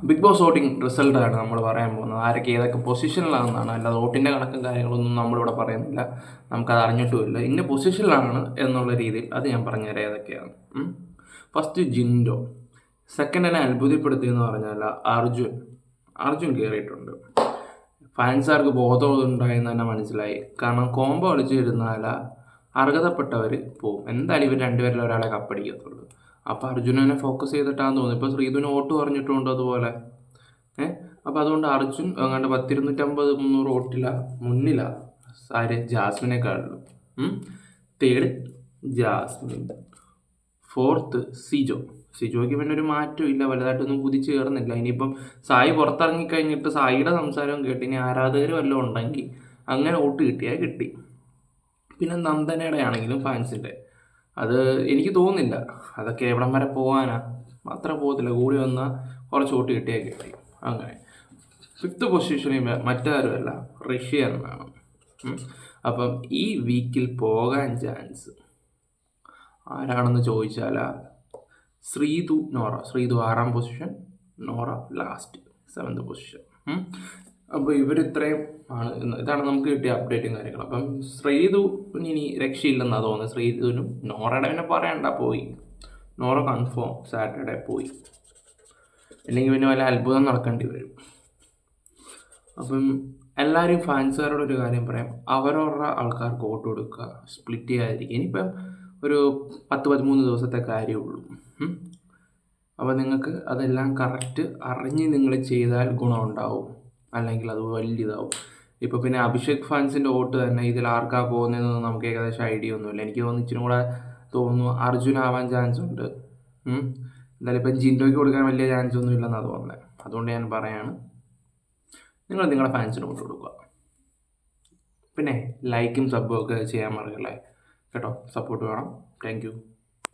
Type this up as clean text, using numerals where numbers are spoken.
Big boss voting റിസൾട്ടാണ് നമ്മൾ പറയാൻ പോകുന്നത്. ആരൊക്കെ ഏതൊക്കെ പൊസിഷനിലാണെന്നാണ്. അല്ലാതെ വോട്ടിൻ്റെ കണക്കും കാര്യങ്ങളൊന്നും നമ്മളിവിടെ പറയുന്നില്ല. നമുക്കത് അറിഞ്ഞിട്ടുമില്ല. ഇന്ന പൊസിഷനിലാണ് എന്നുള്ള രീതിയിൽ അത് ഞാൻ പറഞ്ഞുതരാം ഏതൊക്കെയാണ്. ഫസ്റ്റ് ജിൻഡോ. സെക്കൻഡിനെ അത്ഭുതപ്പെടുത്തിയെന്ന് പറഞ്ഞാൽ അർജുൻ കയറിയിട്ടുണ്ട്. ഫാൻസാർക്ക് ബോധമുണ്ടായെന്ന് തന്നെ മനസ്സിലായി. കാരണം കോംബോ കളിച്ചിരുന്നാൽ അർഹതപ്പെട്ടവർ പോവും. എന്തായാലും ഇവർ രണ്ടുപേരിൽ ഒരാളെ കപ്പടിക്കത്തുള്ളൂ. അപ്പോൾ അർജുനനെ ഫോക്കസ് ചെയ്തിട്ടാന്ന് തോന്നുന്നു. ഇപ്പോൾ ശ്രീധുവിന് വോട്ട് പറഞ്ഞിട്ടുണ്ട് അതുപോലെ. അപ്പോൾ അതുകൊണ്ട് അർജുൻ അങ്ങാണ്ട് 250-300 മുന്നിലാണ് ജാസ്മിനെക്കാളും. തേർഡ് ജാസ്മിൻ. ഫോർത്ത് സിജോയ്ക്ക് പിന്നെ ഒരു മാറ്റവും ഇല്ല, വലുതായിട്ടൊന്നും കുതിച്ച് കയറുന്നില്ല. ഇനിയിപ്പം സായി പുറത്തിറങ്ങിക്കഴിഞ്ഞിട്ട് സായിയുടെ സംസാരവും കേട്ട് ഇനി ആരാധകർ വല്ലതും ഉണ്ടെങ്കിൽ അങ്ങനെ വോട്ട് കിട്ടിയാൽ കിട്ടി. പിന്നെ നന്ദനയുടെ ആണെങ്കിലും ഫാൻസിൻ്റെ അത് എനിക്ക് തോന്നുന്നില്ല. അതൊക്കെ എവിടം വരെ പോകാനാ, അത്ര പോകത്തില്ല. കൂടി വന്നാൽ കുറച്ച് വോട്ട് കിട്ടിയാൽ കിട്ടി. അങ്ങനെ ഫിഫ്ത്ത് പൊസിഷനിൽ മറ്റാരുമല്ല, റഷ്യൻ വേണം. അപ്പം ഈ വീക്കിൽ പോകാൻ ചാൻസ് ആരാണെന്ന് ചോദിച്ചാൽ Sreedhu 6ാം position, Nora last 7th position. അപ്പോൾ ഇവരിത്രയും ആണ്. ഇതാണ് നമുക്ക് കിട്ടിയ അപ്ഡേറ്റും കാര്യങ്ങളും. അപ്പം ശ്രീധു ഇനി രക്ഷയില്ലെന്നാണ് തോന്നുന്നത്. ശ്രീധുവിനും നോറയുടെ പിന്നെ പറയണ്ട, പോയി. നോറ കൺഫേം സാറ്റർഡേ പോയി. അല്ലെങ്കിൽ പിന്നെ വല്ല അത്ഭുതം നടക്കേണ്ടി വരും. അപ്പം എല്ലാവരും ഫാൻസുകാരോടൊരു കാര്യം പറയാം, അവരവരുടെ ആൾക്കാർക്ക് വോട്ട് കൊടുക്കുക, സ്പ്ലിറ്റ് ചെയ്യാതിരിക്കുക. ഇനിയിപ്പം ഒരു 10-13 ദിവസത്തെ കാര്യമുള്ളൂ. അപ്പോൾ നിങ്ങൾക്ക് അതെല്ലാം കറക്റ്റ് അറിഞ്ഞ് നിങ്ങൾ ചെയ്താൽ ഗുണമുണ്ടാവും, അല്ലെങ്കിൽ അത് വലിയതാവും. ഇപ്പോൾ പിന്നെ അഭിഷേക് ഫാൻസിൻ്റെ വോട്ട് തന്നെ ഇതിൽ ആർക്കാ പോകുന്നതെന്ന് നമുക്ക് ഏകദേശം ഐഡിയ ഒന്നുമില്ല. എനിക്ക് തോന്നുന്നു ഇച്ചിരി കൂടെ തോന്നുന്നു അർജുൻ ആവാൻ ചാൻസ് ഉണ്ട്. എന്തായാലും ഇപ്പം ജിൻഡോയ്ക്ക് കൊടുക്കാൻ വലിയ ചാൻസ് ഒന്നും ഇല്ലെന്നാണ് തോന്നുന്നത്. അതുകൊണ്ട് ഞാൻ പറയാണ്, നിങ്ങൾ നിങ്ങളുടെ ഫാൻസിന് വോട്ട് കൊടുക്കുക. പിന്നെ ലൈക്കും സബ്ബും ഒക്കെ ചെയ്യാൻ മറക്കല്ലേ കേട്ടോ. സപ്പോർട്ട് വേണം. Thank you.